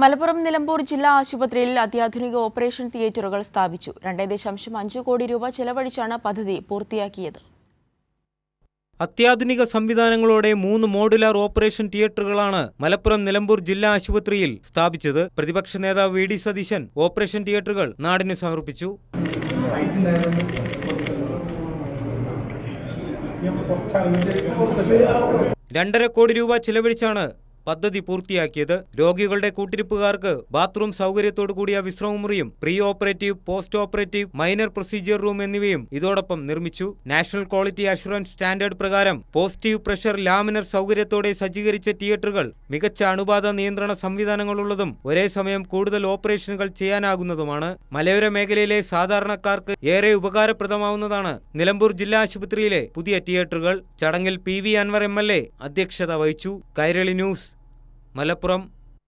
മലപ്പുറം നിലമ്പൂർ ജില്ലാ ആശുപത്രിയിൽ അത്യാധുനിക ഓപ്പറേഷൻ തിയേറ്ററുകൾ സ്ഥാപിച്ചു. 2.5 കോടി രൂപ ചെലവഴിച്ചാണ് പദ്ധതി പൂർത്തിയാക്കിയത്. അത്യാധുനിക സംവിധാനങ്ങളോടെ 3 മോഡുലാർ ഓപ്പറേഷൻ തിയേറ്ററുകളാണ് മലപ്പുറം നിലമ്പൂർ ജില്ലാ ആശുപത്രിയിൽ സ്ഥാപിച്ചത്. പ്രതിപക്ഷ നേതാവ് വി.ഡി. സതീശൻ ഓപ്പറേഷൻ തിയേറ്ററുകൾ നാടിന് സമർപ്പിച്ചു. 2.5 കോടി രൂപ ചെലവഴിച്ചാണ് പദ്ധതി പൂർത്തിയാക്കിയത്. രോഗികളുടെ കൂട്ടിരിപ്പുകാർക്ക് ബാത്റൂം സൗകര്യത്തോടു കൂടിയ വിശ്രമമുറിയും pre operative, post operative, minor procedure room എന്നിവയും ഇതോടൊപ്പം നിർമ്മിച്ചു. നാഷണൽ ക്വാളിറ്റി അഷുറൻസ് സ്റ്റാൻഡേർഡ് പ്രകാരം പോസിറ്റീവ് പ്രഷർ ലാമിനർ സൗകര്യത്തോടെ സജ്ജീകരിച്ച തിയേറ്ററുകൾ മികച്ച അണുബാധ നിയന്ത്രണ സംവിധാനങ്ങളുള്ളതും ഒരേ സമയം കൂടുതൽ ഓപ്പറേഷനുകൾ ചെയ്യാനാകുന്നതുമാണ്. മലയോര മേഖലയിലെ സാധാരണക്കാർക്ക് ഏറെ ഉപകാരപ്രദമാവുന്നതാണ് നിലമ്പൂർ ജില്ലാ ആശുപത്രിയിലെ പുതിയ തിയേറ്ററുകൾ. ചടങ്ങിൽ പി.വി. അൻവർ MLA അധ്യക്ഷത വഹിച്ചു. കൈരളി ന്യൂസ്, മലപ്പുറം.